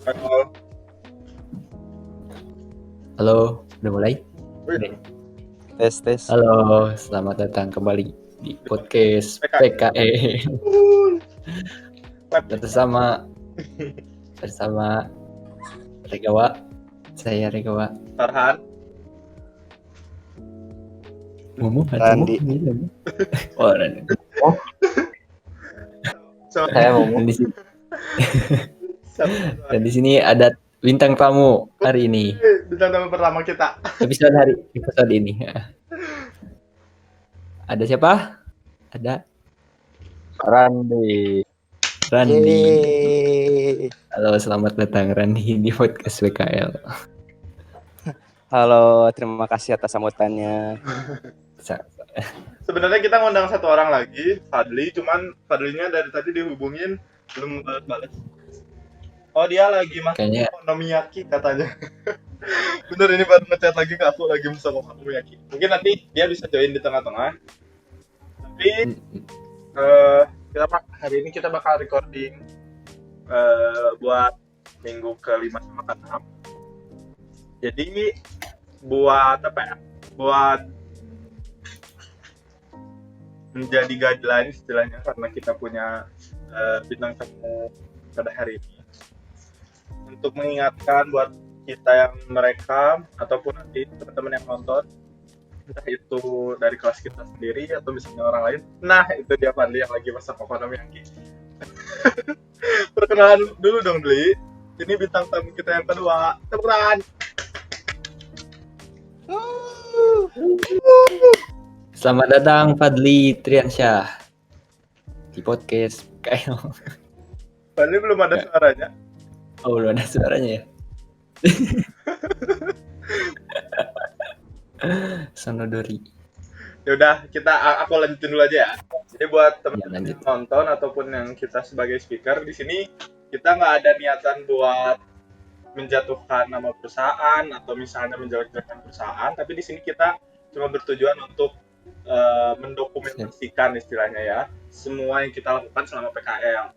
Halo. Halo, udah mulai? Wih, Tes. Halo, selamat datang kembali di podcast PKE bersama Regawa. Saya Regawa. Farhan. Randi. Oh, Randi. Saya mau. Dan di sini ada bintang tamu hari ini. Bintang tamu pertama kita. Episode ini. Ada siapa? Ada Randi. Halo, selamat datang Randi di podcast PKL. Halo, terima kasih atas sambutannya. Sebenarnya kita ngundang satu orang lagi, Fadli, cuman Fadlinya dari tadi dihubungin belum balas. Oh, dia lagi masuk Kayaknya Okonomiyaki katanya. Bener, ini baru ngechat lagi ke aku lagi masuk Okonomiyaki. Mungkin nanti dia bisa join di tengah-tengah. Tapi hari ini kita bakal recording buat minggu ke-5 sama ke-6. Jadi buat apa ya? Buat menjadi guideline istilahnya, karena kita punya bintang tamu pada hari ini, untuk mengingatkan buat kita yang merekam ataupun nanti teman-teman yang nonton, entah itu dari kelas kita sendiri atau misalnya orang lain. Nah, itu dia Fadli yang lagi masak Okonomiyaki. Perkenalan dulu dong, Dli. Ini bintang tamu kita yang kedua. Tepuk tangan. selamat datang Fadli Triansyah di podcast PKL. Fadli belum ada suaranya. Oh, belum ada suaranya ya? Sonodori. Yaudah, aku lanjutin dulu aja ya. Jadi buat teman-teman lanjut. yang nonton ataupun yang kita sebagai speaker di sini, kita nggak ada niatan buat menjatuhkan nama perusahaan atau misalnya menjelek-jelekan perusahaan, tapi di sini kita cuma bertujuan untuk mendokumentasikan istilahnya ya semua yang kita lakukan selama PKL.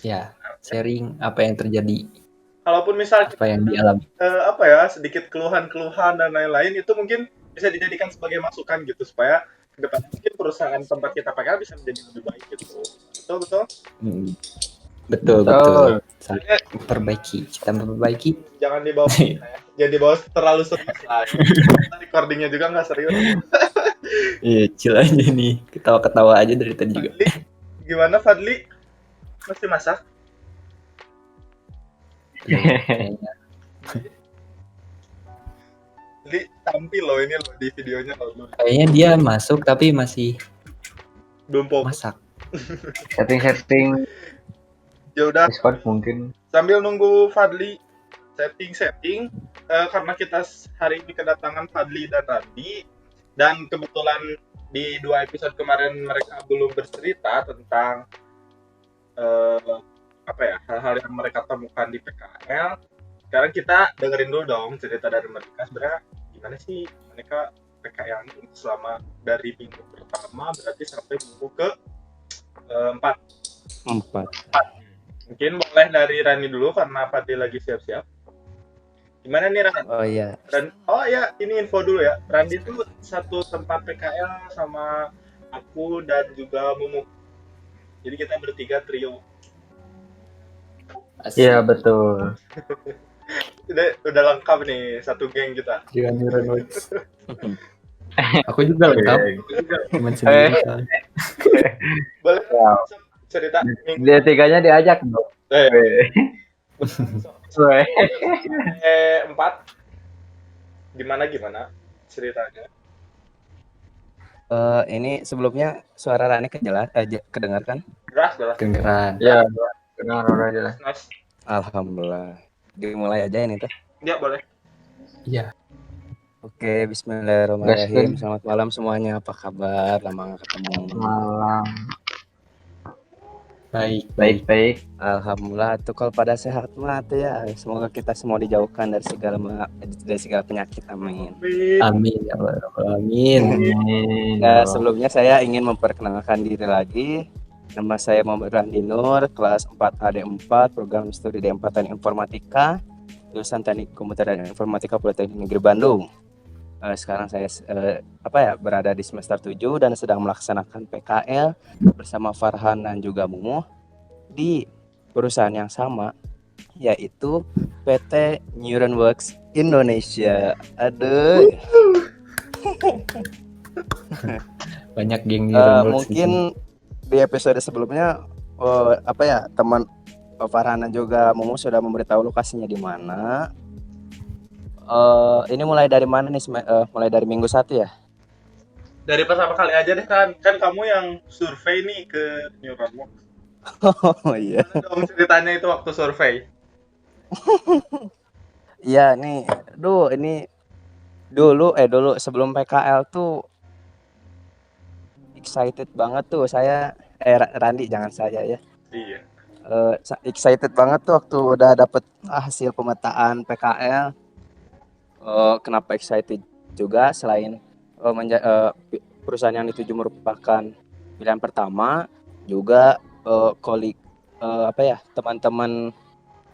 Ya, sharing apa yang terjadi, Kalaupun misalnya apa yang dialami. sedikit keluhan-keluhan dan lain-lain, itu mungkin bisa dijadikan sebagai masukan gitu supaya ke depan mungkin perusahaan tempat kita PKL bisa menjadi lebih baik gitu. Betul. Betul. Kita memperbaiki. Jangan dibawa jangan dibawa terlalu serius lah. Kita recordingnya juga nggak serius. Iya, chill aja nih, ketawa-ketawa aja dari tadi juga. Gimana Fadli? Masih masak? Kayaknya. Fadli tampil loh ini loh di videonya loh. Kayaknya dia masuk tapi masih Belum fokus. masak. Setting Ya udah, Discord mungkin. sambil nunggu Fadli setting karena kita hari ini kedatangan Fadli dan Randi, dan kebetulan di 2 episode kemarin mereka belum bercerita tentang hal-hal yang mereka temukan di PKL. Sekarang kita dengerin dulu dong cerita dari mereka, sebenarnya gimana sih mereka PKL ini selama dari minggu pertama berarti sampai minggu ke 4. Mungkin boleh dari Rani dulu karena Fadli lagi siap-siap. Gimana nih Rani? Oh iya. Oh ya, ini info dulu ya. Randi tuh satu tempat PKL sama aku dan juga Mumu. Jadi kita bertiga trio. Iya betul. Udah lengkap nih satu geng kita. Aku juga lengkap. Cuman sendiri. Boleh cerita Dia tiganya diajak dong. 4 gimana ceritanya? Ini sebelumnya suara Rani kedengar kan? Jelas. Kedengeran. Ya, dengar jelas. Nice. Alhamdulillah. Dimulai aja ini teh. Ya boleh. Iya. Oke, bismillahirrahmanirrahim. Selamat malam semuanya. Apa kabar? Lama nggak ketemu. Malam. Baik. Alhamdulillah. Tuh kalau pada sehat mah tuh ya. Semoga kita semua dijauhkan dari segala penyakit. Amin. Amin ya Allah. Amin. Nah, sebelumnya saya ingin memperkenalkan diri lagi. Nama saya Muhammad Randi Nur, kelas 4 AD4, program studi D4 Teknik Informatika, jurusan Teknik Komputer dan Informatika Politeknik Negeri Bandung. Sekarang saya berada di semester 7 dan sedang melaksanakan PKL bersama Farhan dan juga Mumu di perusahaan yang sama, yaitu PT Neuronworks Indonesia. Aduh. Banyak geng Neuronworks Mungkin di episode sebelumnya teman Farhan dan juga Mumu sudah memberitahu lokasinya di mana. Ini mulai dari mana nih? Mulai dari minggu 1 ya? Dari pertama kali aja deh kan kamu yang survei nih ke Neuronworks. Oh iya. Gimana dong ceritanya itu waktu survei? Iya nih, ini dulu sebelum PKL tuh excited banget tuh saya, Randi jangan saya ya. Iya. Excited banget tuh waktu udah dapet hasil pemetaan PKL. Kenapa excited juga selain perusahaan yang dituju merupakan pilihan pertama, juga teman-teman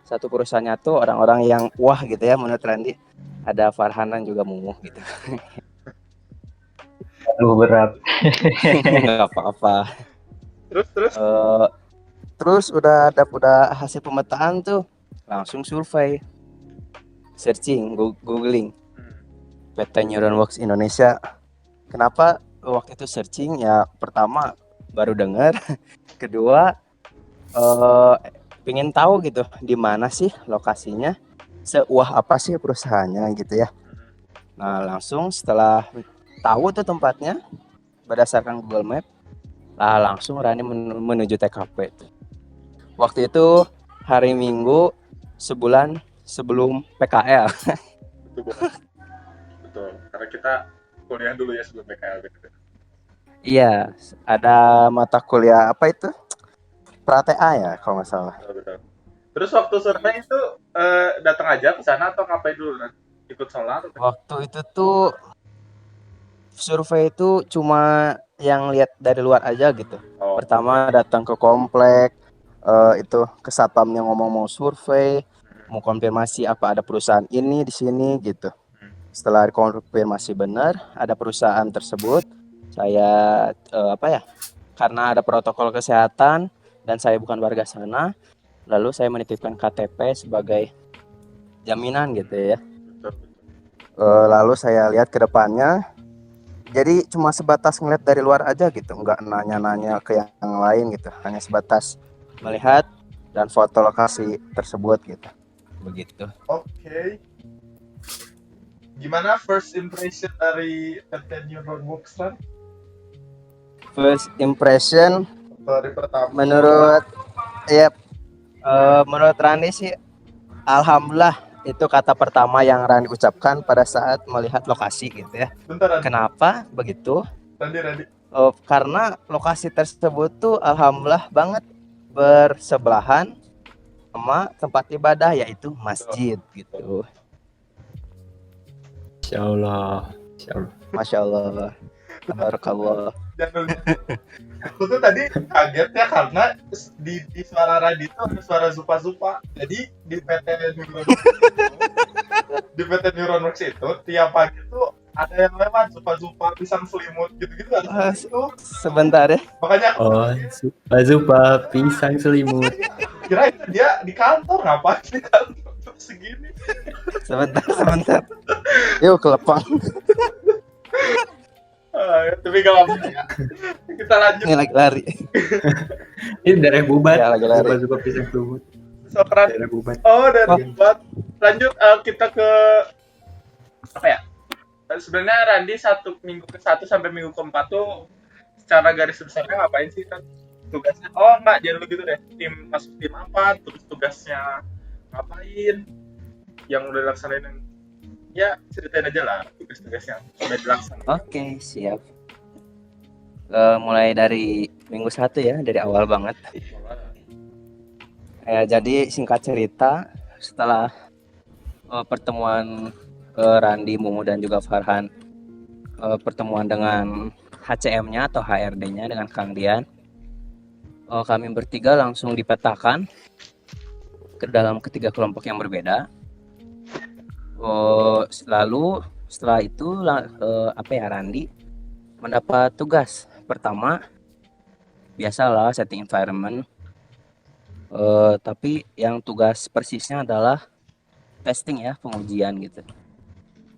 satu perusahaannya tuh orang-orang yang wah gitu ya menurut Randi. Ada Farhan dan juga Mumu gitu. Aduh, berat. Nggak apa-apa. Terus Terus udah hasil pemetaan tuh langsung survei, searching, googling PT Neuronworks Indonesia. Kenapa waktu itu searching? Ya pertama baru dengar, kedua pengen tahu gitu di mana sih lokasinya, sewah apa sih perusahaannya gitu ya. Nah langsung setelah tahu tuh tempatnya berdasarkan Google Map, langsung Rani menuju TKP tuh. Waktu itu hari Minggu sebulan sebelum PKL. Betul. Karena kita kuliah dulu ya sebelum PKL gitu. Iya, ada mata kuliah apa itu? Pra-TA ya kalau nggak salah. Betul. Terus waktu survei itu datang aja ke sana atau ngapain dulu? Ikut solar? Waktu itu tuh survei itu cuma yang lihat dari luar aja gitu. Oh. Pertama datang ke komplek, itu ke satpamnya ngomong mau survei, mau konfirmasi apa ada perusahaan ini di sini gitu. Setelah konfirmasi benar ada perusahaan tersebut, saya karena ada protokol kesehatan dan saya bukan warga sana, lalu saya menitipkan KTP sebagai jaminan gitu ya. Lalu saya lihat ke depannya, jadi cuma sebatas ngeliat dari luar aja gitu, nggak nanya-nanya ke yang lain gitu, hanya sebatas melihat dan foto lokasi tersebut gitu. Begitu. Oke. Gimana first impression dari PT Neuronworks kan? First impression Dari pertama. menurut Rani sih alhamdulillah, itu kata pertama yang Rani ucapkan pada saat melihat lokasi gitu ya. Bentar, Kenapa begitu? Randi. Karena lokasi tersebut tuh alhamdulillah banget bersebelahan sama tempat ibadah, yaitu masjid gitu. Insya Allah. Masya Allah. Tabarakallah. Dan aku tuh tadi kaget ya karena di suara Randi itu ada suara zupa-zupa. Jadi di PT Neuronworks itu tiap pagi tuh ada yang lewat zupa-zupa pisang selimut gitu-gitu ada itu. Sebentar ya. Makanya aku zupa pisang selimut. kira itu dia di kantor, ngapain di kantor segini. Sebentar. Yuk kelepang. Tapi gak apa-apa ya. Kita lanjut. Ini lagi lari. Ini daerah Bubat. Ya, lagi lari. Zupa pisang selimut. Daerah Bubat. Oh, dari Bubat. Lanjut kita ke apa ya? Sebenarnya Randi minggu ke-1 sampai minggu ke-4 tuh secara garis besarnya ngapain sih kan? Tugasnya? Oh enggak, jangan begitu deh. Masuk tim apa? Terus tugasnya ngapain? Yang udah dilaksanain? Ya ceritain aja lah tugas-tugas yang sudah dilaksanain. Oke, siap. Mulai dari minggu 1 ya, dari awal banget. Jadi singkat cerita, setelah pertemuan Randi, Mumu dan juga Farhan, pertemuan dengan HCM-nya atau HRD-nya dengan Kang Dian, kami bertiga langsung dipetakan ke dalam ketiga kelompok yang berbeda. Lalu setelah itu Randi mendapat tugas pertama, biasalah setting environment. Tapi yang tugas persisnya adalah testing ya, pengujian gitu.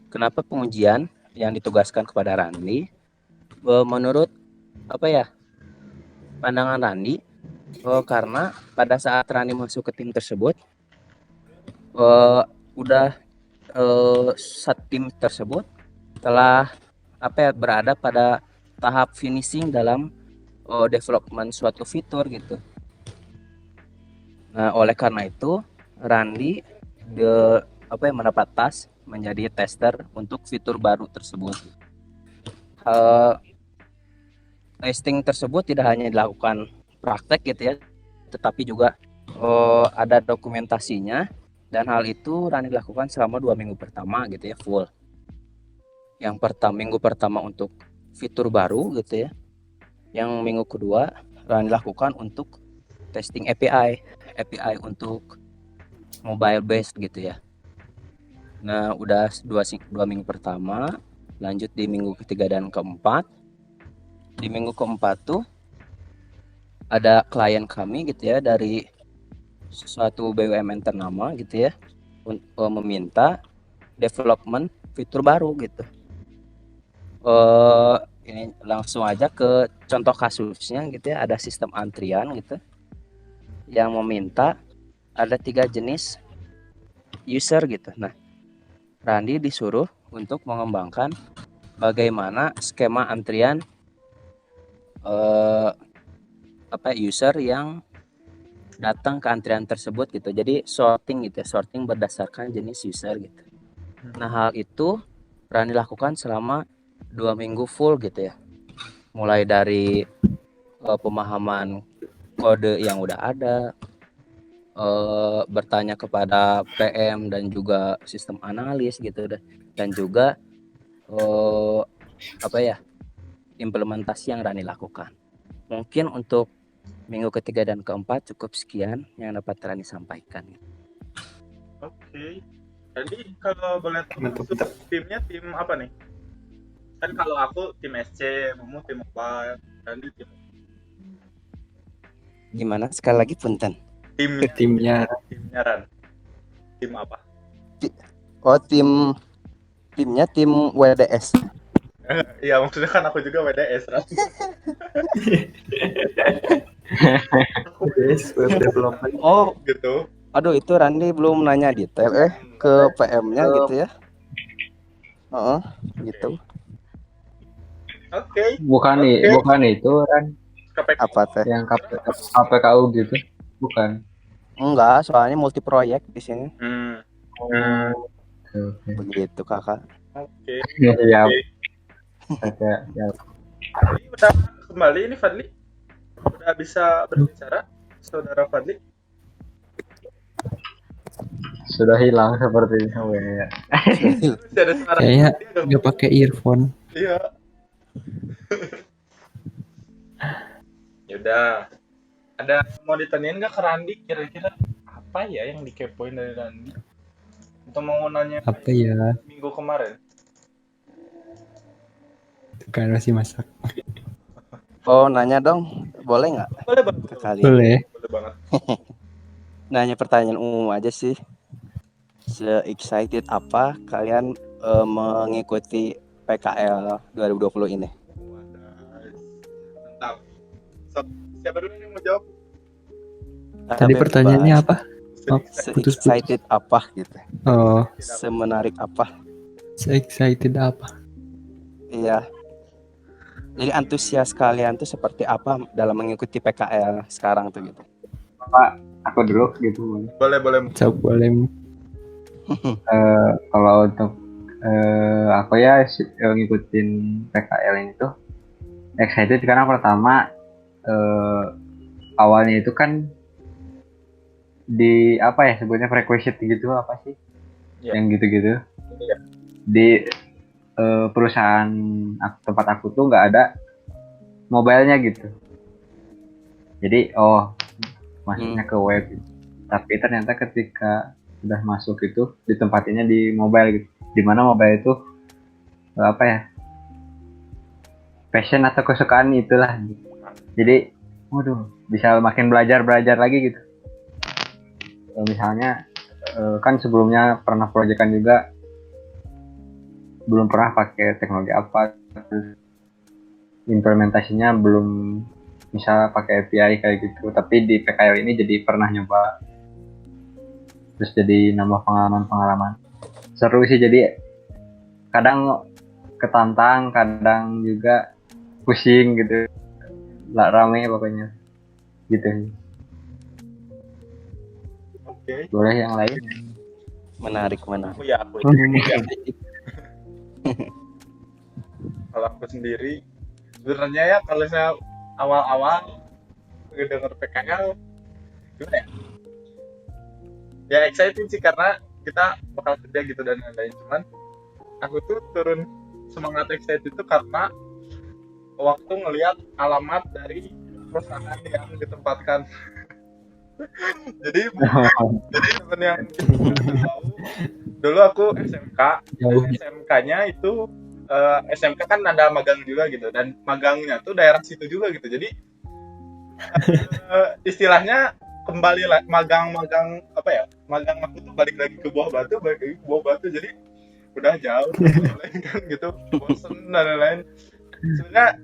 Kenapa pengujian yang ditugaskan kepada Randi? Menurut pandangan Randi, karena pada saat Randi masuk ke tim tersebut, udah saat tim tersebut telah berada pada tahap finishing dalam development suatu fitur gitu. Nah, oleh karena itu Randi mendapat task menjadi tester untuk fitur baru tersebut. Testing tersebut tidak hanya dilakukan praktek gitu ya, tetapi juga ada dokumentasinya, dan hal itu Rani lakukan selama 2 minggu pertama gitu ya, full. Yang minggu pertama untuk fitur baru gitu ya. Yang minggu kedua Rani lakukan untuk testing API untuk mobile based gitu ya. Nah, udah 2 minggu pertama, lanjut di minggu ketiga dan keempat. Di minggu keempat tuh ada klien kami gitu ya, dari suatu BUMN ternama gitu ya, meminta development fitur baru gitu. Ini langsung aja ke contoh kasusnya gitu ya. Ada sistem antrian gitu yang meminta ada 3 jenis user gitu. Nah, Randi disuruh untuk mengembangkan bagaimana skema antrian user yang datang ke antrian tersebut gitu. Jadi sorting gitu ya, sorting berdasarkan jenis user gitu. Nah, hal itu Rani lakukan selama 2 minggu full gitu ya. Mulai dari pemahaman kode yang udah ada, bertanya kepada PM dan juga sistem analis gitu, dan juga implementasi yang Rani lakukan. Mungkin untuk minggu ketiga dan keempat cukup sekian yang dapat Rani sampaikan. Oke. Jadi kalau boleh tahu timnya tim apa nih? Kan kalau aku tim SC, kamu tim apa? Randi tim Gimana sekali lagi punten? Timnya Ran. Tim apa? Timnya tim WDS. Iya, maksudnya kan aku juga WDS, Ran. web development. Oh, gitu. aduh, itu Randi belum nanya detail ke PM-nya gitu ya. Gitu. Oke. Bukan itu kan Apa teh? yang KPKU gitu. Bukan. Enggak, soalnya multi proyek di sini. Oke. Begitu, Kakak. Oke. Ya. Ini udah kembali ini Fadli. Udah bisa berbicara, Saudara Fadli? Sudah hilang sepertinya ya. Ada suara. Kayaknya nggak pakai earphone. Iya. Yaudah. Ada mau ditanyain nggak ke Randi kira-kira apa ya yang dikepoin dari Randi? Atau mau nanya Apa ya? minggu kemarin? Kan masih masak. Oh, nanya dong. Boleh nggak? Boleh banget. Ke kalian. Boleh. Boleh banget. Nanya pertanyaan umum aja sih. Se-excited apa kalian mengikuti PKL 2020 ini? Mantap. Siapa dulu yang mau jawab? Tadi pertanyaannya apa? Se-excited apa gitu? Oh, semenarik apa? Se-excited apa? Iya. Jadi antusias kalian tuh seperti apa dalam mengikuti PKL sekarang tuh gitu? Pak, aku dulu gitu. Boleh. Coba boleh. Kalau untuk aku ya ngikutin PKL ini tuh excited karena pertama awalnya itu kan di apa ya sebutnya prerequisite gitu apa sih? Yeah. Yang gitu-gitu. Yeah. Di perusahaan tempat aku tuh nggak ada mobile-nya gitu. Jadi masuknya ke web gitu. Tapi ternyata ketika sudah masuk itu ditempatinnya di mobile gitu, dimana mobile itu apa ya, passion atau kesukaan itulah gitu. Jadi waduh, bisa makin belajar lagi gitu. Misalnya kan sebelumnya pernah proyekan juga, belum pernah pakai teknologi apa, terus implementasinya belum bisa pakai API kayak gitu, tapi di PKL ini jadi pernah nyoba, terus jadi nambah pengalaman seru sih. Jadi kadang ketantang, kadang juga pusing gitu, lah rame pokoknya gitu. Oke. Boleh yang lain? Menarik. Aku kalau aku sendiri sebenarnya ya, kalau saya awal-awal ngedenger PKL gimana ya excited sih karena kita bakal kerja gitu dan lain-lain. Cuman aku tuh turun semangat excited itu karena waktu ngelihat alamat dari perusahaan yang ditempatkan. jadi temen yang tahu, dulu aku SMK Jauh. dan SMK-nya itu SMK kan ada magang juga gitu, dan magangnya tuh daerah situ juga gitu. Jadi istilahnya kembali magang apa ya, magang aku tuh balik lagi ke Buah Batu, jadi udah jauh lain kan gitu, bosen dan lain-lain. Sebenarnya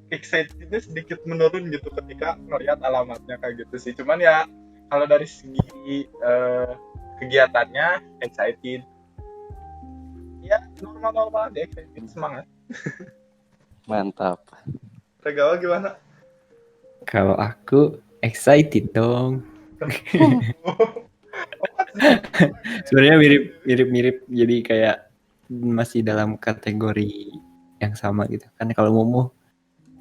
excitednya sedikit menurun gitu ketika ngelihat alamatnya kayak gitu sih. Cuman ya kalau dari segi kegiatannya excited, ya normal aja, excited, semangat. Mantap. Regawa gimana? Kalau aku excited dong. Sebenarnya mirip jadi kayak masih dalam kategori yang sama gitu kan. Kalau Momo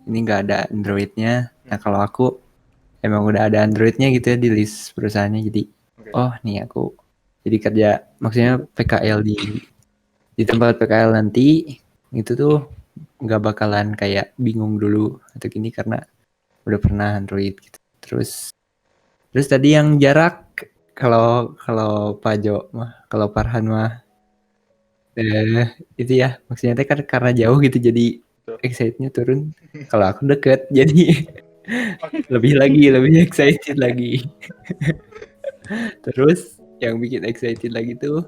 ini nggak ada Androidnya, nah kalau aku emang udah ada Androidnya gitu ya di list perusahaannya. Jadi nih aku jadi kerja, maksudnya PKL di tempat PKL nanti itu tuh nggak bakalan kayak bingung dulu atau gini karena udah pernah Android gitu. Terus tadi yang jarak, kalau Pajo mah, kalau Farhan mah itu ya maksudnya kan karena jauh gitu jadi excitednya turun. Kalau aku deket jadi lebih excited lagi. Terus yang bikin excited lagi tuh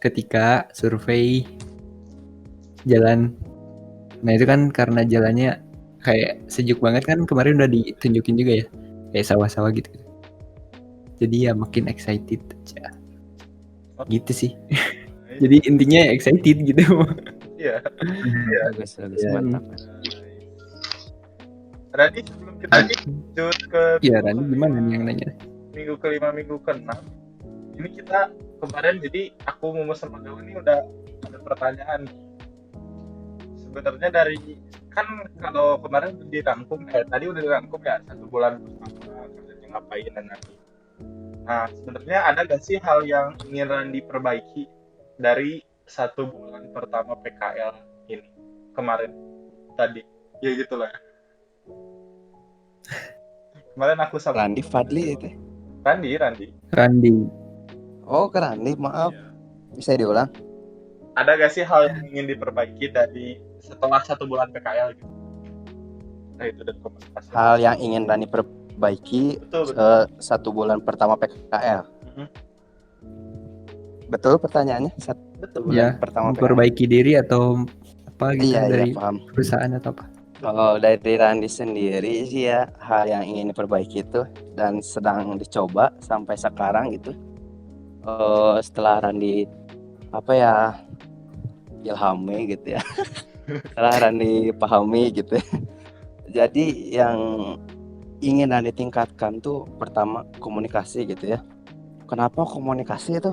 ketika survei jalan. Nah itu kan karena jalannya kayak sejuk banget kan, kemarin udah ditunjukin juga ya, kayak sawah-sawah gitu. Jadi ya makin excited aja. Gitu sih. Jadi intinya excited gitu. Iya. Bagus, mantap. Rani, sebelum kita lanjut ke Iya, Rani gimana nih yang nanya? minggu ke-5, minggu ke-6, ini kita kemarin, jadi aku mau sama Gawa ini udah ada pertanyaan. Sebenarnya dari, kan kalau kemarin dirangkum, tadi udah dirangkum ya 1 bulan pertama kerjanya ngapain dan nanti. Nah, sebenarnya ada gak sih hal yang ingin Randi perbaiki dari 1 bulan pertama PKL ini kemarin tadi? Ya gitulah ya. Kemarin aku sama Randi Fadli itu. Randi. Oh, ke Randi, maaf. Bisa diulang? Ada gak sih hal yang ingin diperbaiki dari setelah 1 bulan PKL gitu? Nah, itu dan komunikasi. Hal yang ingin Rani perbaiki Betul. 1 bulan pertama PKL. Betul pertanyaannya? 1 bulan pertama PKL. Memperbaiki diri atau apa gitu dari paham. perusahaan atau apa? Kalau dari Randi sendiri sih ya, hal yang ingin diperbaiki itu dan sedang dicoba sampai sekarang gitu. Setelah Randi ilhami gitu ya. Setelah Randi pahami gitu ya. Jadi yang ingin Randi tingkatkan tuh pertama komunikasi gitu ya. Kenapa komunikasi itu?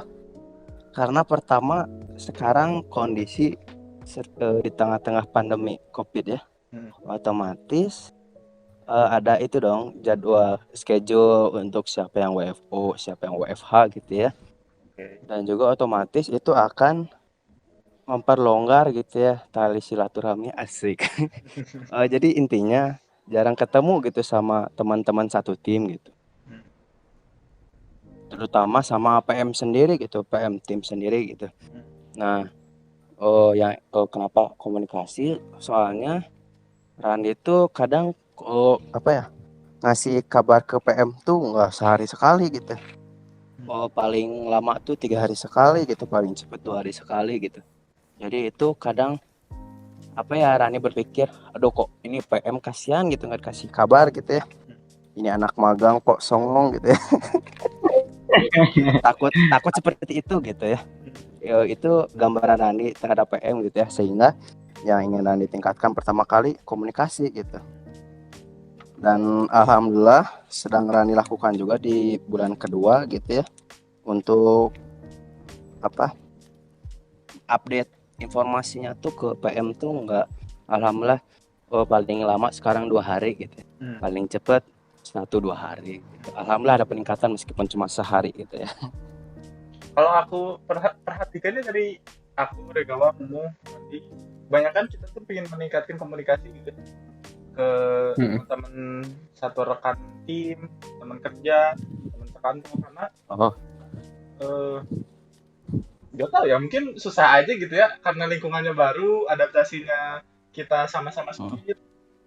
Karena pertama sekarang kondisi di tengah-tengah pandemi COVID ya. Otomatis ada itu dong, jadwal schedule untuk siapa yang WFO, siapa yang WFH gitu ya. Dan juga otomatis itu akan memperlonggar gitu ya tali silaturahmi asik. Jadi intinya jarang ketemu gitu sama teman-teman satu tim gitu. Hmm. Terutama sama PM sendiri gitu, PM tim sendiri gitu. Hmm. Nah, kenapa komunikasi? Soalnya Randi itu kadang ngasih kabar ke PM tuh nggak sehari sekali gitu. Paling lama tuh 3 hari sekali gitu, paling cepet 2 hari sekali gitu. Jadi itu kadang Rani berpikir, aduh kok ini PM kasihan gitu nggak kasih kabar gitu ya. Ini anak magang kok songong gitu ya. takut seperti itu gitu ya. Itu gambaran Rani terhadap PM gitu ya, sehingga yang ingin Rani tingkatkan pertama kali komunikasi gitu. Dan alhamdulillah sedang Rani lakukan juga di bulan kedua gitu ya, untuk update informasinya tuh ke PM tuh nggak, alhamdulillah paling lama sekarang 2 hari gitu ya. Paling cepet 1-2 hari gitu. Alhamdulillah ada peningkatan meskipun cuma sehari gitu ya. Kalau aku perhatikannya dari aku Regawa umum nanti banyak kan kita tuh pengen meningkatkan komunikasi gitu ke teman-teman satu rekan tim, teman kerja, teman sekantor, karena gak tau ya, mungkin susah aja gitu ya karena lingkungannya baru, adaptasinya kita sama-sama sulit.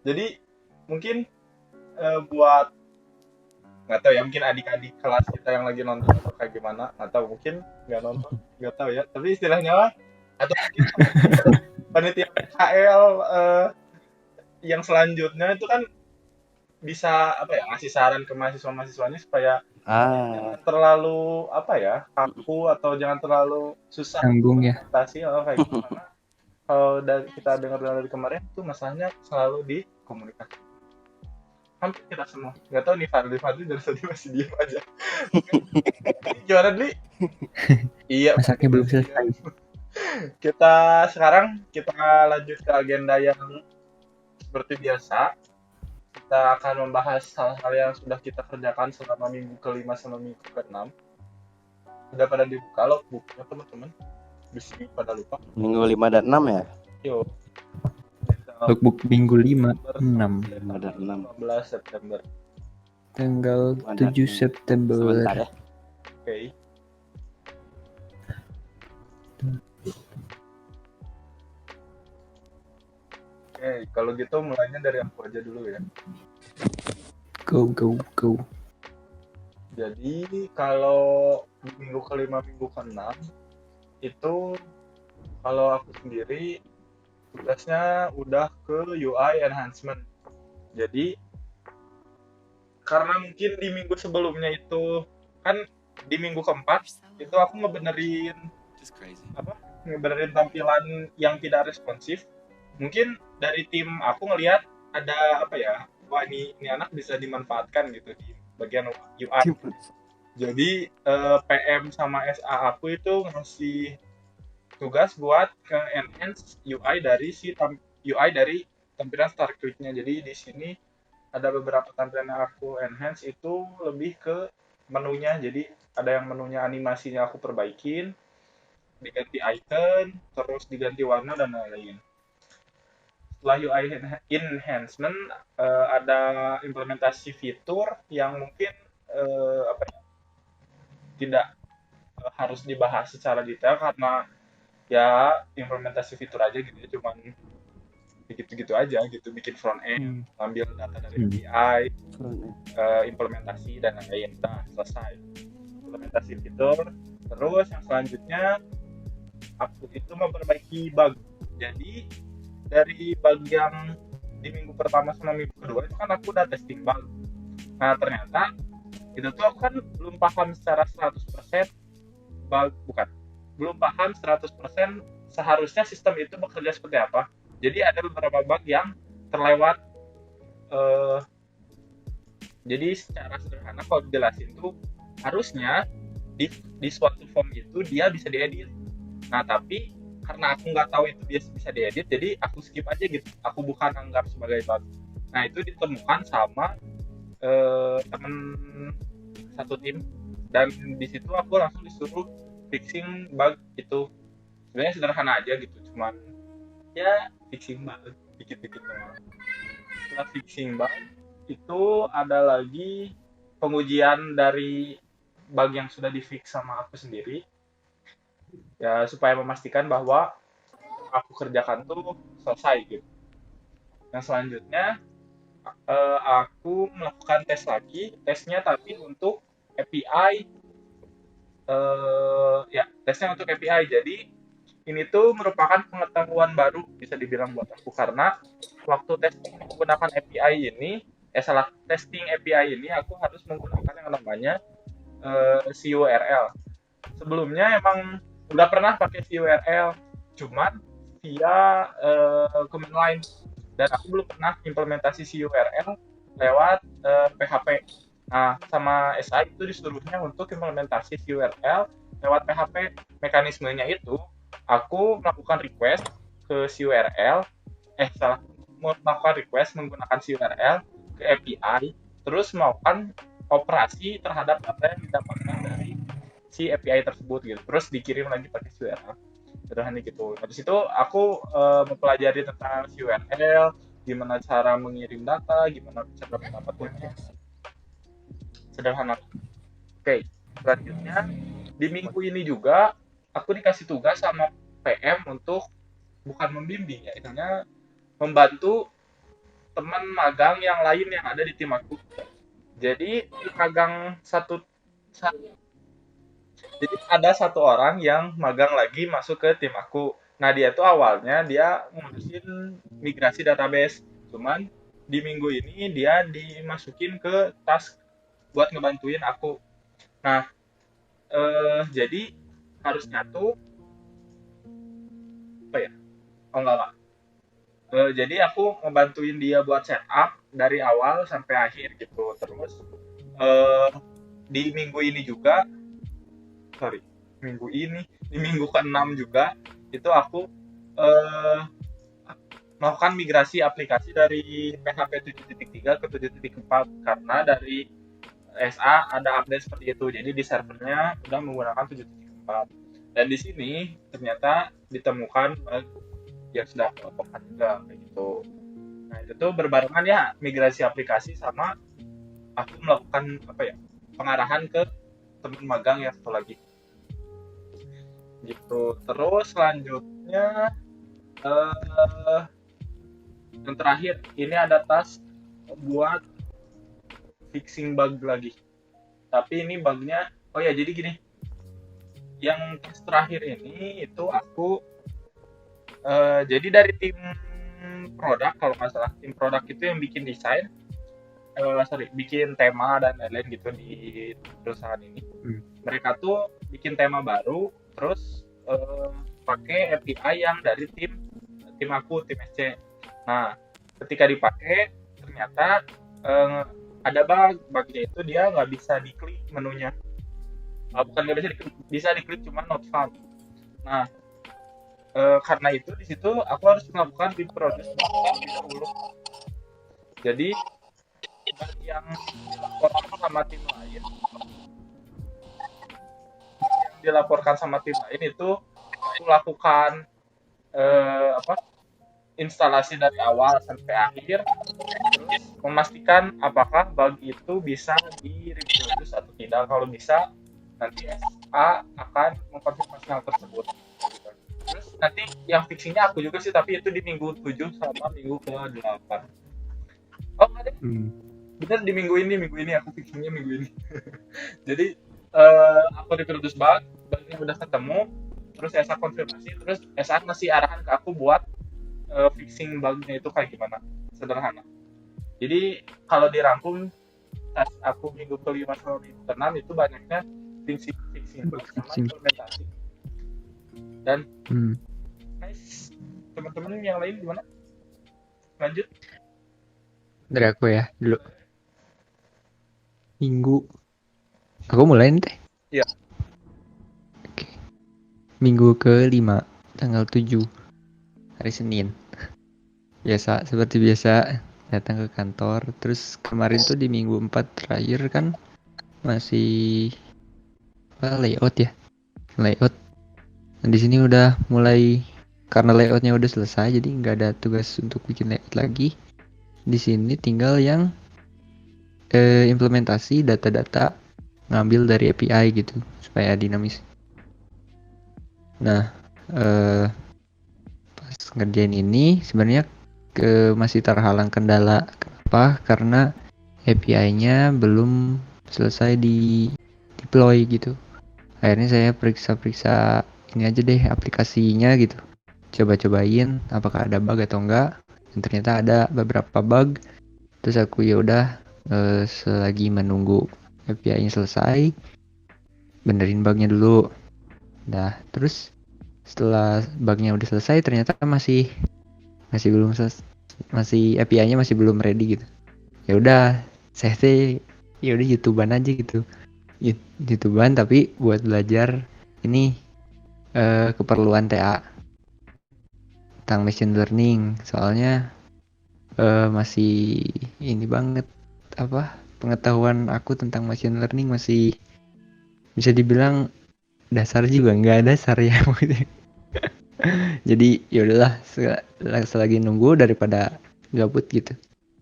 Jadi mungkin buat nggak tahu ya, mungkin adik-adik kelas kita yang lagi nonton atau kayak gimana, atau mungkin nggak nonton, nggak tahu ya, tapi istilahnya lah, atau mungkin panitia PKL yang selanjutnya itu kan bisa ngasih saran ke mahasiswa-mahasiswanya supaya jangan terlalu kaku atau jangan terlalu susah adaptasi atau kayak gimana. Kalau kita dengar dari kemarin tuh masalahnya selalu di komunikasi. Hampir kita semua, nggak tahu nih Fadli dari tadi masih diem aja. Gimana Dli? Iya, masaknya belum selesai. Kita lanjut ke agenda yang seperti biasa. Kita akan membahas hal-hal yang sudah kita kerjakan selama minggu ke-5 sama minggu ke-6. Sudah pada dibuka logbooknya teman-teman? Bisa pada lupa. Minggu 5 dan 6 ya? Yo. Logbook minggu 5, 6. 5 dan 6. 15 September. Tanggal 7 September. Sebentar ya. Oke. Oke, kalau gitu mulainya dari aku aja dulu ya. Go. Jadi kalau di minggu ke-5, minggu ke-6 itu kalau aku sendiri tugasnya udah ke UI enhancement. Jadi karena mungkin di minggu sebelumnya itu kan di minggu ke-4 itu aku ngebenerin tampilan yang tidak responsif. Mungkin dari tim aku ngelihat ada wah ini anak bisa dimanfaatkan gitu di bagian UI. Jadi PM sama SA aku itu ngasih tugas buat ke enhance UI dari tampilan Start Quick-nya. Jadi di sini ada beberapa tampilan yang aku enhance itu lebih ke menunya. Jadi ada yang menunya animasinya aku perbaikin, diganti icon, terus diganti warna dan lain-lain. Setelah UI enhancement ada implementasi fitur yang mungkin tidak harus dibahas secara detail karena ya implementasi fitur aja gitu ya, cuman gitu-gitu aja gitu, bikin front end, ambil data dari API, implementasi dan lain-lain. Nah, selesai implementasi fitur. Terus yang selanjutnya aku itu memperbaiki bug. Jadi dari bug yang di minggu pertama sama minggu kedua itu kan aku udah testing bug. Nah ternyata itu tuh aku kan belum paham secara 100% belum paham 100% seharusnya sistem itu bekerja seperti apa. Jadi ada beberapa bug yang terlewat. Jadi secara sederhana kalau dijelasin tuh harusnya di suatu form itu dia bisa diedit. Nah tapi karena aku nggak tahu itu dia bisa diedit, jadi aku skip aja gitu. Aku bukan anggap sebagai bug. Nah itu ditemukan sama temen satu tim, dan di situ aku langsung disuruh fixing bug itu sebenarnya sederhana aja gitu, cuman ya fixing bug dikit-dikit doang. Setelah fixing bug itu ada lagi pengujian dari bug yang sudah di fix sama aku sendiri, ya supaya memastikan bahwa aku kerjakan tuh selesai gitu. Yang selanjutnya aku melakukan tes lagi, tesnya tapi untuk API, ya tesnya untuk API. Jadi ini tuh merupakan pengetahuan baru bisa dibilang buat aku, karena waktu testing menggunakan API ini, testing API ini aku harus menggunakan yang namanya CURL. Sebelumnya emang udah pernah pakai CURL, cuman via command line, dan aku belum pernah implementasi CURL lewat PHP. Nah, sama SI itu disuruhnya untuk implementasi CURL lewat PHP. Mekanismenya itu, aku melakukan request ke CURL, melakukan request menggunakan CURL ke API, terus melakukan operasi terhadap data yang didapatkan dari si API tersebut gitu, terus dikirim lagi pakai CURL. Sederhana gitu. Habis itu aku mempelajari tentang CURL, gimana cara mengirim data, gimana cara mendapatkannya. Sederhana. Oke, selanjutnya di minggu ini juga aku dikasih tugas sama PM untuk bukan membimbing ya, istilahnya membantu teman magang yang lain yang ada di tim aku. Jadi tim magang jadi ada satu orang yang magang lagi masuk ke tim aku. Nah, dia tuh awalnya dia ngurusin migrasi database. Cuman di minggu ini dia dimasukin ke task buat ngebantuin aku. Nah, jadi harusnya tuh apa ya? Oh enggak. Jadi aku ngebantuin dia buat setup dari awal sampai akhir gitu. Terus di minggu ini juga, di minggu ke-6 juga itu aku melakukan migrasi aplikasi dari PHP 7.3 ke 7.4 karena dari SA ada update seperti itu. Jadi di servernya udah menggunakan 7.4. Dan di sini ternyata ditemukan bug yang sudah dilaporkan juga kayak gitu. Nah, itu tuh berbarengan ya, migrasi aplikasi sama aku melakukan pengarahan ke teman magang yang satu lagi. Gitu. Terus selanjutnya yang terakhir ini ada task buat fixing bug lagi. Tapi ini bugnya, jadi gini. Yang task terakhir ini itu aku jadi dari tim produk, kalau nggak salah tim produk itu yang bikin desain, bikin tema dan lain-lain gitu di perusahaan ini. Mereka tuh bikin tema baru, terus pakai API yang dari tim aku, tim SC. Nah, ketika dipakai ternyata ada bugnya itu dia nggak bisa diklik menunya. Bukan nggak bisa diklik, cuma not found. Nah, karena itu di situ aku harus melakukan reproduce terlebih dahulu. Jadi yang dilaporkan sama tim lain, itu aku lakukan instalasi dari awal sampai akhir, terus memastikan apakah bug itu bisa di-reproduce atau tidak. Kalau bisa, nanti SA akan mengkonfirmasi hal tersebut. Terus nanti yang fixingnya aku juga sih, tapi itu di minggu 7 sama minggu ke-8. Oh, ada. Bener, di minggu ini aku fixingnya minggu ini. Jadi aku reproduce bugnya udah ketemu, terus SA konfirmasi, terus SA ngasih arahan ke aku buat fixing bugnya itu kayak gimana. Sederhana. Jadi kalau dirangkum tas aku minggu ke-5 sama minggu ke-6 itu banyaknya fixing bug sama implementasi. Dan nice. Teman-teman yang lain gimana? Lanjut. Dari aku ya dulu. Minggu. Aku mulai nih teh. Iya. Oke. Minggu ke-5 tanggal 7 hari Senin. Seperti biasa datang ke kantor. Terus kemarin tuh di minggu 4 terakhir kan masih layout ya. Layout Nah, di sini udah mulai karena layoutnya udah selesai, jadi nggak ada tugas untuk bikin layout lagi. Di sini tinggal yang implementasi data-data ngambil dari API gitu supaya dinamis. Nah, pas ngerjain ini sebenarnya masih terhalang kendala. Kenapa? Karena API-nya belum selesai di deploy gitu. Akhirnya saya periksa-periksa ini aja deh aplikasinya gitu. Coba-cobain apakah ada bug atau enggak. Dan ternyata ada beberapa bug. Terus aku ya udah selagi menunggu API-nya selesai, benerin bugnya dulu. Nah, terus setelah bugnya udah selesai ternyata masih belum masih API-nya masih belum ready gitu. Ya udah, saya sih ya udah YouTubean aja gitu. YouTubean tapi buat belajar ini keperluan TA tentang machine learning. Soalnya masih ini banget apa pengetahuan aku tentang machine learning masih bisa dibilang dasar juga nggak dasar ya. Jadi ya udahlah selagi nunggu daripada gabut gitu.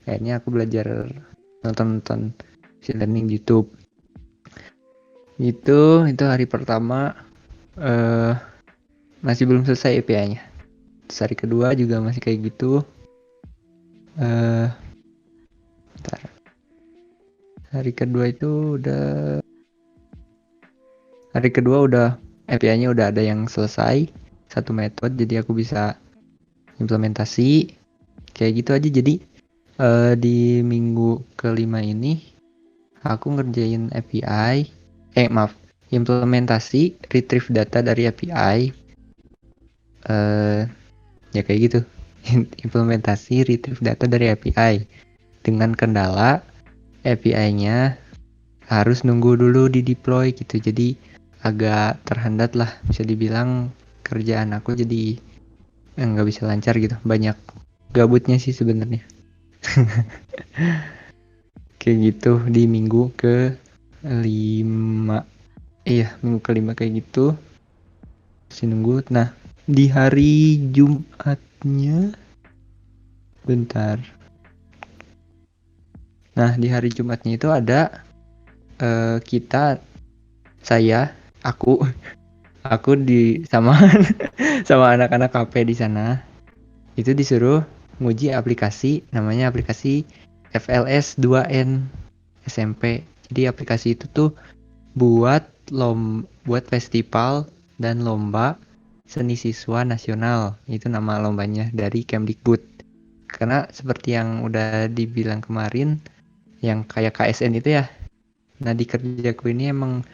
Akhirnya aku belajar nonton machine learning di YouTube. Itu hari pertama masih belum selesai API-nya. Terus hari kedua juga masih kayak gitu. Bentar. Hari kedua udah API-nya udah ada yang selesai satu metode, jadi aku bisa implementasi kayak gitu aja. Jadi di minggu kelima ini aku ngerjain API implementasi retrieve data dari API ya kayak gitu. Implementasi retrieve data dari API dengan kendala API-nya harus nunggu dulu di deploy gitu, jadi agak terhambat lah, bisa dibilang kerjaan aku jadi nggak bisa lancar gitu, banyak gabutnya sih sebenarnya. Kayak gitu di minggu ke-5. Iya, minggu kelima kayak gitu masih nunggu. Nah, di hari Jumatnya bentar. Nah, di hari Jumatnya itu ada aku sama sama anak-anak KP di sana itu disuruh nguji aplikasi, namanya aplikasi FLS 2N SMP. Jadi aplikasi itu tuh buat festival dan lomba seni siswa nasional. Itu nama lombanya dari Kemdikbud. Karena seperti yang udah dibilang kemarin, yang kayak KSN itu ya. Nah, di kerjaku ini emang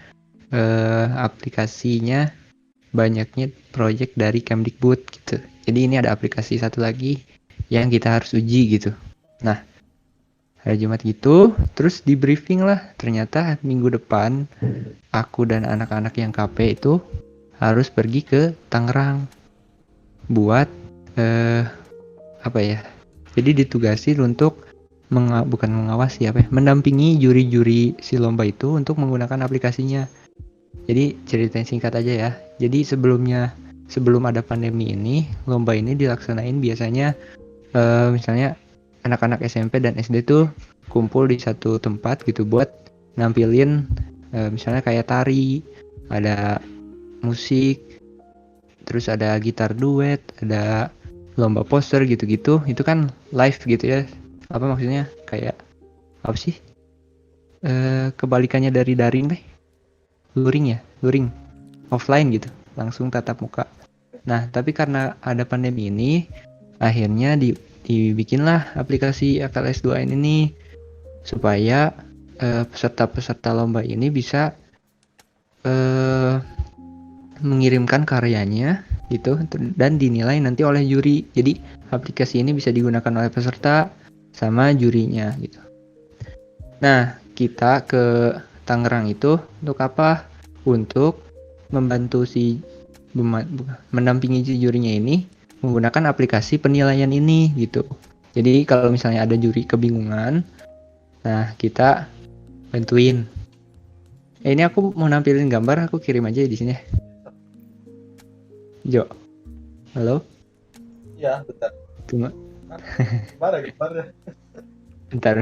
aplikasinya banyaknya project dari Kemdikbud gitu. Jadi ini ada aplikasi satu lagi yang kita harus uji gitu. Nah, hari Jumat gitu, terus di briefing lah. Ternyata minggu depan aku dan anak-anak yang KP itu harus pergi ke Tangerang buat apa ya? Jadi ditugasin untuk bukan mengawasi mendampingi juri-juri si lomba itu untuk menggunakan aplikasinya. Jadi ceritain singkat aja ya. Jadi sebelum ada pandemi ini, lomba ini dilaksanain biasanya misalnya anak-anak SMP dan SD tuh kumpul di satu tempat gitu buat nampilin misalnya kayak tari, ada musik, terus ada gitar duet, ada lomba poster gitu-gitu. Itu kan live gitu ya. Apa maksudnya? Kayak apa sih? Kebalikannya dari daring deh. Luring offline gitu, langsung tatap muka. Nah, tapi karena ada pandemi ini, akhirnya dibikinlah aplikasi FLS 2N ini supaya peserta-peserta lomba ini bisa mengirimkan karyanya gitu dan dinilai nanti oleh juri. Jadi aplikasi ini bisa digunakan oleh peserta sama jurinya gitu. Nah, kita ke Tangerang itu untuk apa? Untuk membantu mendampingi jurinya ini menggunakan aplikasi penilaian ini gitu. Jadi kalau misalnya ada juri kebingungan, nah kita bantuin. Ini aku mau nampilin gambar, aku kirim aja di sini. Jo, halo, Ya, bentar. tunggu, Gimana? bentar.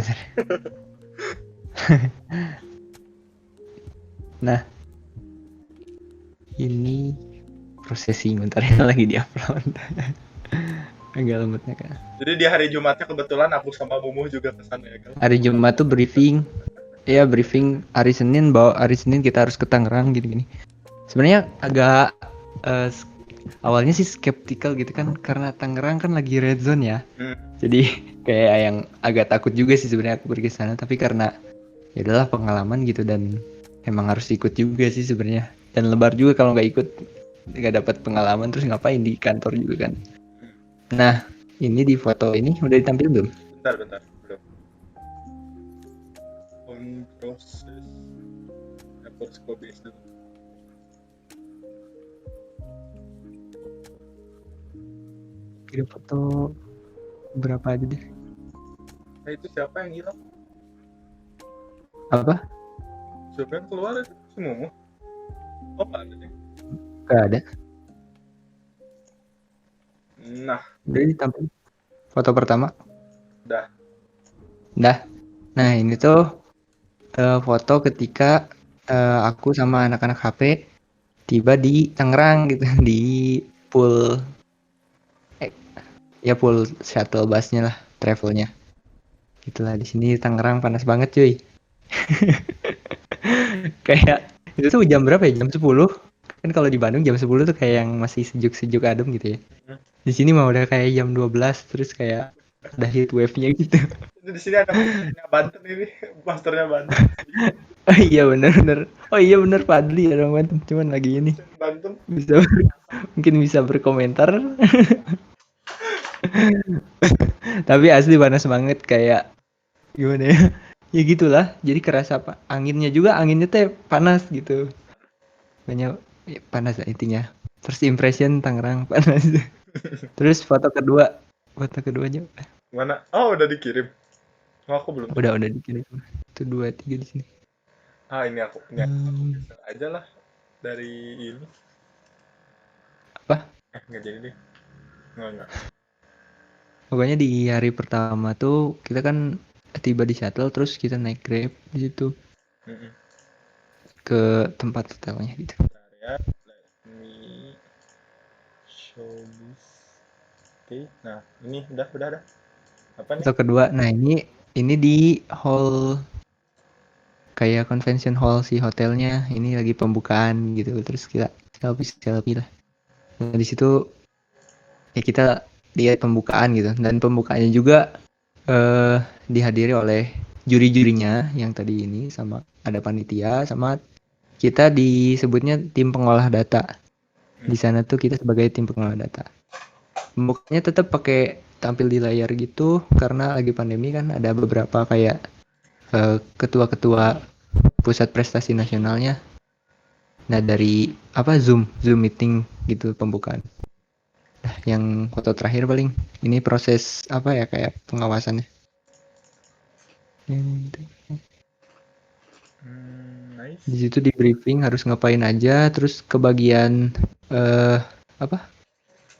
Nah, ini prosesi bentar ya lagi diupload. Agak lembutnya kan. Jadi di hari Jumatnya kebetulan aku sama Mumuh juga kesana ya kan. Hari Jumat tuh briefing. Ya briefing hari Senin hari Senin kita harus ke Tangerang gini-gini. Sebenarnya agak awalnya sih skeptical gitu kan karena Tangerang kan lagi red zone ya. Jadi kayak yang agak takut juga sih sebenarnya aku pergi ke sana, tapi karena ya adalah pengalaman gitu dan emang harus ikut juga sih sebenarnya. Dan lebar juga kalau nggak ikut nggak dapat pengalaman terus ngapain di kantor juga kan. Nah, ini di foto ini udah ditampil belum? Bentar, belum. On proses laparoscopy. Kirim foto berapa aja deh. Nah itu siapa yang hilang? Apa? Siapa yang keluar itu? Si Mumuh? Oh nggak ada deh. Gak ada. Nah, Udah ditampil. Foto pertama. dah. Nah ini tuh foto ketika aku sama anak-anak HP tiba di Tangerang gitu di pool ya pool shuttle busnya lah travelnya. Itulah di sini Tangerang panas banget cuy. Kayak itu tuh jam berapa ya? Jam 10. Kan kalau di Bandung jam 10 tuh kayak yang masih sejuk-sejuk adem gitu ya. Di sini mah udah kayak jam 12 terus kayak ada heat wave-nya gitu. Di sini ada masternya Banten ini, masternya Banten. Oh iya bener. Oh iya bener Fadli orang Banten cuman lagi ini Banten. mungkin bisa berkomentar. Tapi asli panas banget kayak gimana ya? Ya gitulah. Jadi kerasa anginnya teh panas gitu. Banyak ya, panas lah intinya. First impression Tangerang panas. Terus foto keduanya Mana? Oh udah dikirim. Oh, aku belum. udah dikirim. Itu 2-3 di sini. Ini aku geser aja lah dari ini. Apa? Nggak jadi deh. Nggak. Pokoknya di hari pertama tuh kita kan tiba di shuttle terus kita naik Grab di situ ke tempat hotelnya gitu. Bentar ya. Let me show this. Oke. Nah, ini udah. Apa nih? Foto kedua. Nah, ini di hall kayak convention hall si hotelnya. Ini lagi pembukaan gitu. Terus kita selfie lah. Nah, di situ ya kita lihat pembukaan gitu dan pembukaannya juga dihadiri oleh juri-jurinya yang tadi ini sama ada panitia sama kita disebutnya tim pengolah data. Di sana tuh kita sebagai tim pengolah data. Pembukanya tetap pakai tampil di layar gitu karena lagi pandemi kan ada beberapa kayak ketua-ketua pusat prestasi nasionalnya. Nah dari Zoom meeting gitu pembukaan. Nah, yang foto terakhir paling ini proses kayak pengawasannya. Nice. Di situ di briefing harus ngapain aja, terus kebagian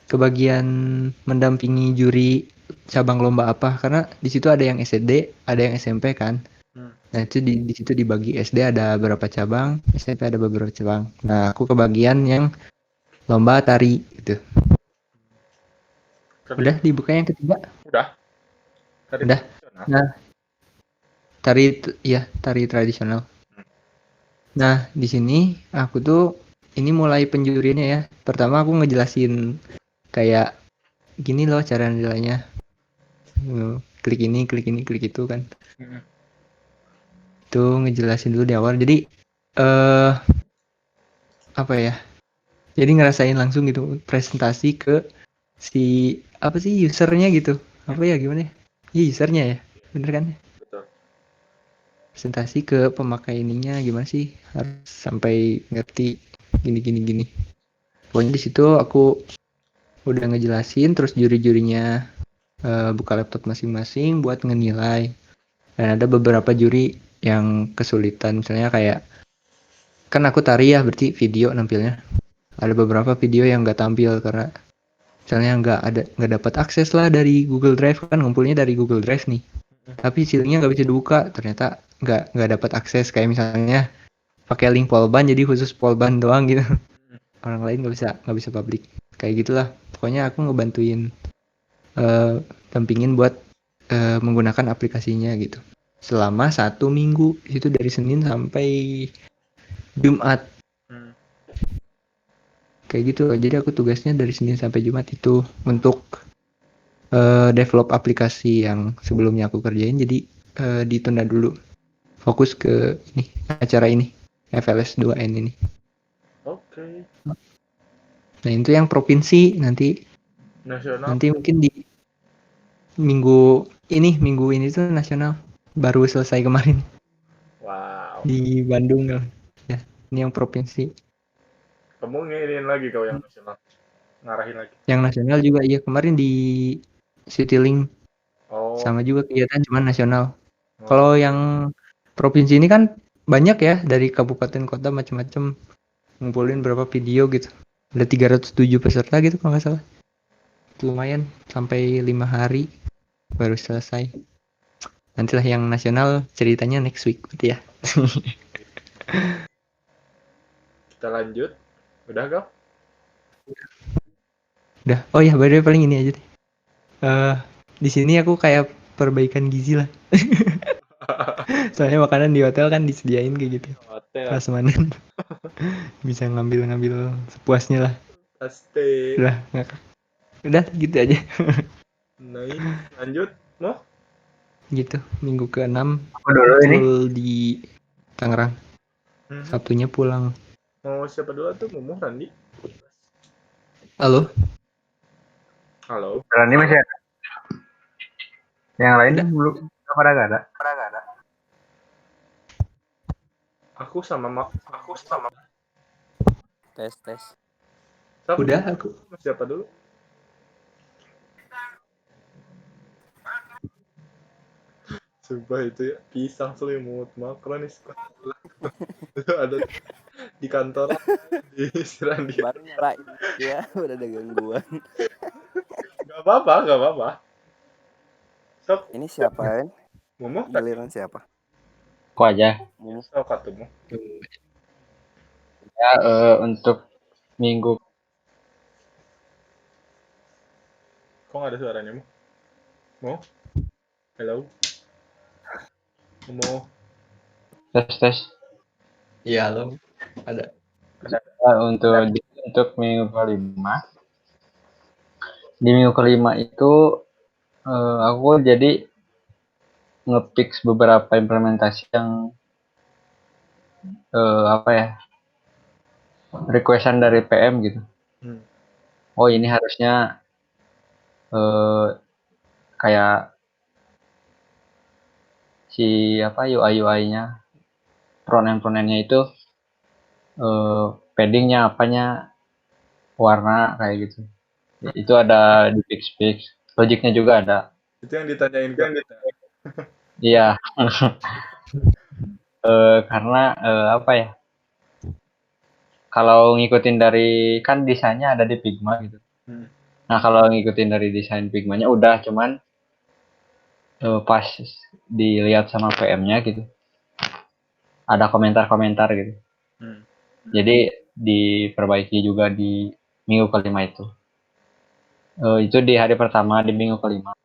kebagian mendampingi juri cabang lomba apa karena di situ ada yang SD, ada yang SMP kan. Nah itu di situ dibagi SD ada beberapa cabang, SMP ada beberapa cabang. Nah aku kebagian yang lomba tari gitu. Udah dibuka yang ketiga? Udah. Udah. Nah tari tradisional. Nah di sini aku tuh ini mulai penjuriannya ya. Pertama aku ngejelasin kayak gini loh cara nilainya. Klik ini, klik itu kan. Itu ngejelasin dulu di awal. Jadi jadi ngerasain langsung gitu presentasi ke si usernya gitu. Gimana ya? Iya usernya ya. Bener kan? Betul. Presentasi ke pemakai ininya gimana sih? Harus sampai ngerti gini. Pokoknya di situ aku udah ngejelasin terus juri-jurinya buka laptop masing-masing buat ngenilai. Dan ada beberapa juri yang kesulitan misalnya kayak kan aku tari ya berarti video nampilnya ada beberapa video yang nggak tampil karena misalnya nggak dapat akses lah dari Google Drive, kan ngumpulnya dari Google Drive nih, tapi si linknya nggak bisa dibuka, ternyata nggak dapat akses, kayak misalnya pakai link Polban jadi khusus Polban doang gitu. Orang lain nggak bisa publik kayak gitulah. Pokoknya aku ngebantuin dampingin buat menggunakan aplikasinya gitu selama 1 minggu, itu dari Senin sampai Jumat Hmm. kayak gitu. Jadi aku tugasnya dari Senin sampai Jumat itu untuk develop aplikasi yang sebelumnya aku kerjain, jadi ditunda dulu, fokus ke ini, acara ini, FLS 2N ini. Oke. Nah itu yang provinsi, nanti Nasional. mungkin di minggu ini tuh nasional baru selesai kemarin Wow. di Bandung ya. Ini yang provinsi. Kamu ngiriin lagi kau yang nasional. Ngarahin lagi. Yang nasional juga iya, kemarin di Citylink Oh. sama juga kegiatan, cuman nasional. Oh. Kalau yang provinsi ini kan banyak ya, dari kabupaten kota macam-macam, ngumpulin berapa video gitu. Ada 307 peserta gitu kalau nggak salah. Lumayan, sampai 5 hari baru selesai. Nantilah yang nasional ceritanya next week berarti ya. Kita lanjut. Udah kau? Udah. Oh ya, by the way paling ini aja deh. Di sini aku kayak perbaikan gizi lah. Soalnya makanan di hotel kan disediain kayak gitu. Hotel. Prasmanan. Bisa ngambil sepuasnya lah. Pasti. Udah, ngakak. Udah gitu aja. Naik. Lanjut. Mau? Gitu. Minggu ke-6 Aku dulu ini. full di Tangerang. Hmm. Sabtunya pulang. Mau siapa dulu tuh? Mumu, Randi? Halo? Halo. Rani masih ada. Yang lain Udah. belum pada nggak ada. Aku sama Tes. Siapa? Udah aku. Siapa dulu? Sumpah itu ya, pisang selimut makronis. Itu ada di kantor di Randi. Baru nyalain. Ya, udah ada gangguan. Gak apa-apa. Sok, Ini siapa kan? Mumu, Giliran siapa? Aku aja. sok ketemu. Ya untuk minggu Kok nggak ada suaranya, Mu? Mu? Hello? Mu? tes. Iya, halo. Ada. Untuk minggu kelima. Di minggu kelima itu aku jadi nge-fix beberapa implementasi yang apa ya, requestan dari PM gitu. Oh ini harusnya kayak si apa UI-nya, front-end-nya itu paddingnya apanya, warna kayak gitu. Itu ada di fix. Logiknya juga ada. Itu yang ditanyain kan? Iya. Karena apa ya? Kalau ngikutin dari kan desainnya ada di Figma gitu. Nah kalau ngikutin dari desain Figmanya udah, cuman pas dilihat sama PM-nya gitu, ada komentar-komentar gitu. Jadi diperbaiki juga di minggu kelima itu. Itu di hari pertama di minggu kelima.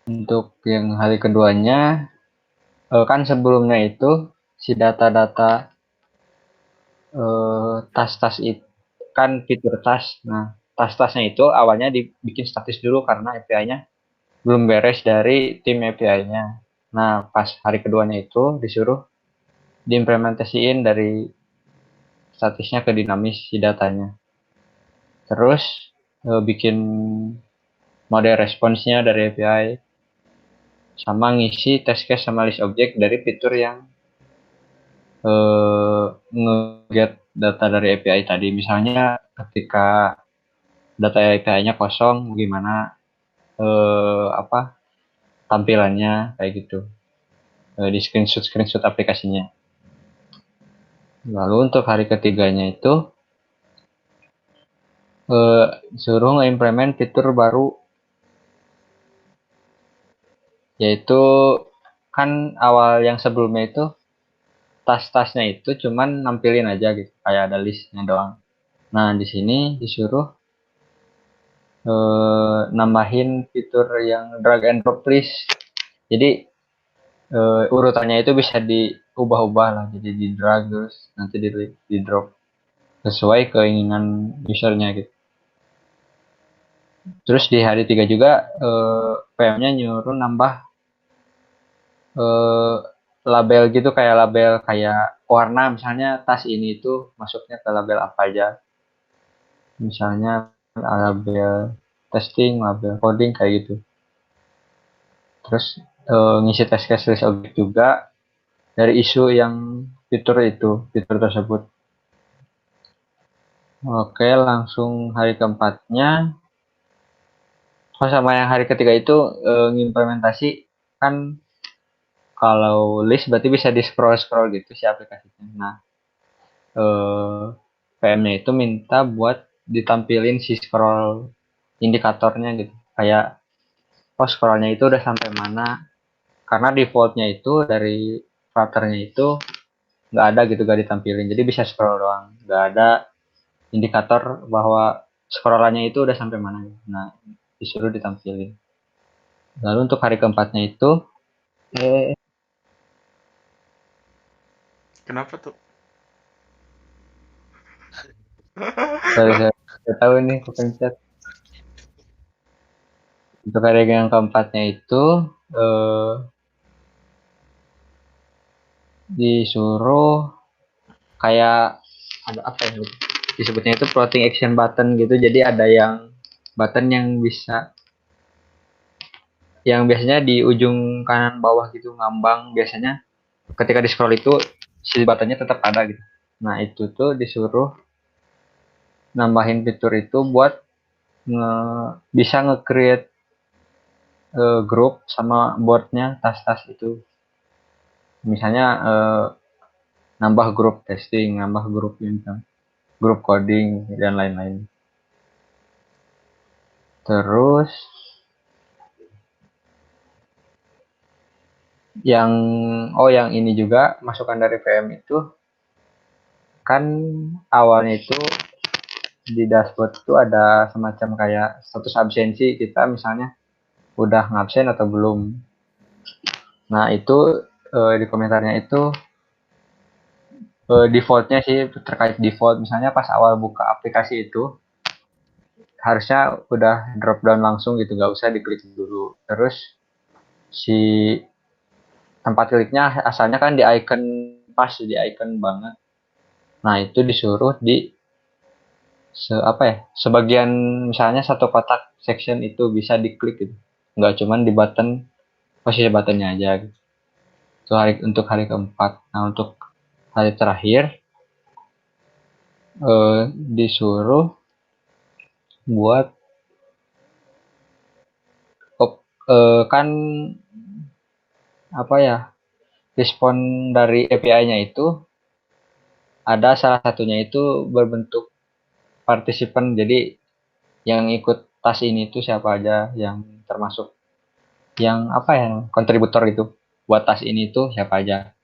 Untuk yang hari keduanya, kan sebelumnya itu si data-data tas-tas itu kan fitur tas. Nah, tas-tasnya itu awalnya dibikin statis dulu karena API-nya belum beres dari tim API-nya. Nah, pas hari keduanya itu disuruh diimplementasiin dari statisnya ke dinamis si datanya. Terus bikin model responsnya dari API, sama ngisi test case sama list object dari fitur yang nge-get data dari API tadi. Misalnya ketika data API-nya kosong, gimana apa tampilannya kayak gitu, di screenshot aplikasinya. Lalu untuk hari ketiganya itu suruh nge-implement fitur baru, yaitu kan awal yang sebelumnya itu tas-tasnya itu cuman nampilin aja gitu, kayak ada listnya doang. Nah di sini disuruh nambahin fitur yang drag and drop list. Jadi urutannya itu bisa diubah-ubah lah, jadi di drag terus nanti di drop sesuai keinginan usernya gitu. Terus di hari 3 juga PM-nya nyuruh nambah label gitu, kayak label kayak warna, misalnya tas ini itu masuknya ke label apa aja, misalnya label testing, label coding kayak gitu. Terus ngisi test case list objek juga dari isu yang fitur tersebut. Oke, langsung hari keempatnya. Oh, sama yang hari ketiga itu ngimplementasi kan, kalau list berarti bisa di scroll gitu si aplikasinya. Nah, PM-nya itu minta buat ditampilin si scroll indikatornya gitu. Kayak scrollnya itu udah sampai mana. Karena defaultnya itu dari Flutternya itu nggak ada gitu, nggak ditampilin. Jadi bisa scroll doang. Nggak ada indikator bahwa scrollannya itu udah sampai mana. Nah, disuruh ditampilin. Lalu untuk hari keempatnya itu, Kenapa tuh? saya tahu nih kepencet. Untuk hari yang keempatnya itu disuruh kayak ada apa ya disebutnya itu floating action button gitu. Jadi ada yang button yang biasanya di ujung kanan bawah gitu ngambang, biasanya ketika di scroll itu si buttonnya tetap ada gitu. Nah itu tuh disuruh nambahin fitur itu buat bisa nge-create grup sama boardnya tas-tas itu. Misalnya nambah grup testing, nambah grup grup coding dan lain-lain. Terus yang ini juga masukan dari PM itu kan, awalnya itu di dashboard itu ada semacam kayak status absensi kita, misalnya udah ngabsen atau belum. Nah itu di komentarnya itu defaultnya sih terkait default, misalnya pas awal buka aplikasi itu harusnya udah drop down langsung gitu, nggak usah diklik dulu. Terus si tempat kliknya asalnya kan di icon pas, di icon banget. Nah itu disuruh di sebagian, misalnya satu kotak section itu bisa diklik gitu, nggak cuman di button, posisi buttonnya aja gitu. Itu untuk hari keempat. Nah untuk hari terakhir disuruh buat kan apa ya, respon dari API-nya itu ada salah satunya itu berbentuk partisipan. Jadi yang ikut tas ini itu siapa aja, yang termasuk yang kontributor gitu buat tas ini itu siapa aja.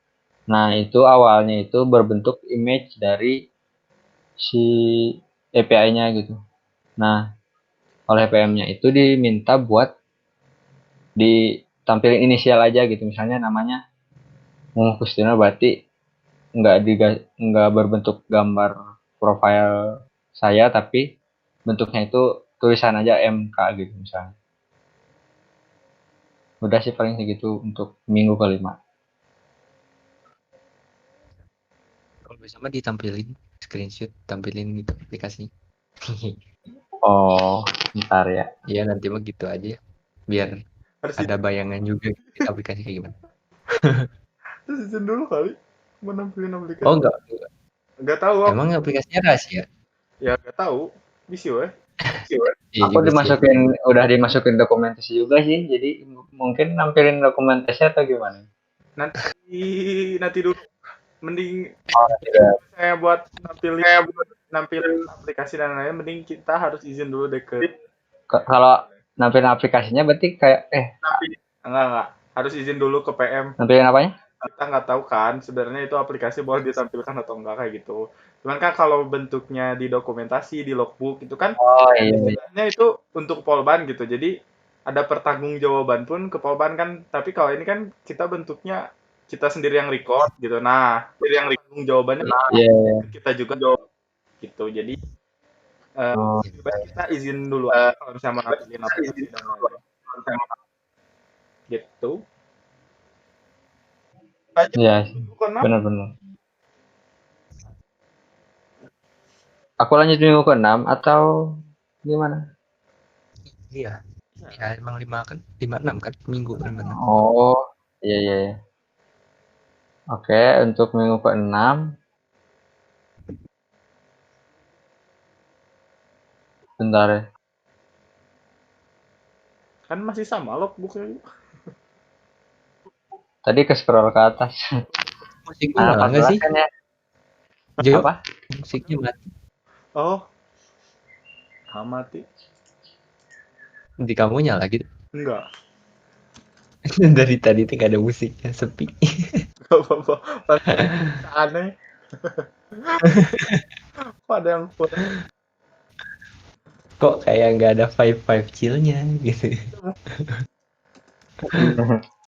Nah itu awalnya itu berbentuk image dari si API-nya gitu. Nah oleh PM-nya itu diminta buat ditampilin inisial aja gitu, misalnya namanya Kustina, berarti nggak berbentuk gambar profile saya, tapi bentuknya itu tulisan aja MK gitu misalnya. Udah sih paling segitu untuk minggu kelima. Kalau bisa mah ditampilin screenshot, tampilin gitu aplikasi. Oh, ntar ya. Iya nanti mah gitu aja, biar Harus ada bayangan juga gitu, aplikasi kayak gimana. Terus izin dulu kali menampilkan aplikasi. Oh enggak, Nggak tahu aku. emang aplikasinya rahasia? Ya nggak tahu. Bisa weh. Iya Aku juga sih. udah dimasukin dokumentasi juga sih, jadi mungkin nampilin dokumentasi atau gimana? Nanti dulu. mending Tidak. saya buat nampilin aplikasi dan lain-lain, mending kita harus izin dulu deh ke Kalau nampilin aplikasinya berarti kayak enggak harus izin dulu ke PM. nampilin apanya? Kita nggak tahu kan sebenarnya itu aplikasi boleh ditampilkan atau enggak kayak gitu. Cuman kan kalau bentuknya di dokumentasi, di logbook itu kan Oh iya. sebenarnya itu untuk Polban gitu. Jadi ada pertanggungjawaban pun ke Polban kan. Tapi kalau ini kan kita bentuknya kita sendiri yang record gitu. Nah, sendiri yang tanggung jawabannya Iya. kita juga jawab gitu. Jadi Oh. lebih baik kita izin dulu aja kalau misalnya mau nampilin aplikasi dan lain-lain. Gitu. Iya, Bukan apa? benar-benar. Aku lanjut minggu ke-6 atau gimana? Iya. Ya emang 5 6 kan minggu kan benar. Oh, iya. Oke, untuk minggu ke-6 bentar ya. Kan masih sama logbooknya. Tadi ke scroll ke atas. Musiknya nyala nggak 14 sih? kan ya? Jo, Apa? musiknya mati. Oh, mati. Di kamu nyala gitu. Enggak. Dari tadi tuh gak ada musiknya, sepi. Gak apa-apa. Pasti aneh. Kok ada yang Kok kayak nggak ada vibe chillnya gitu.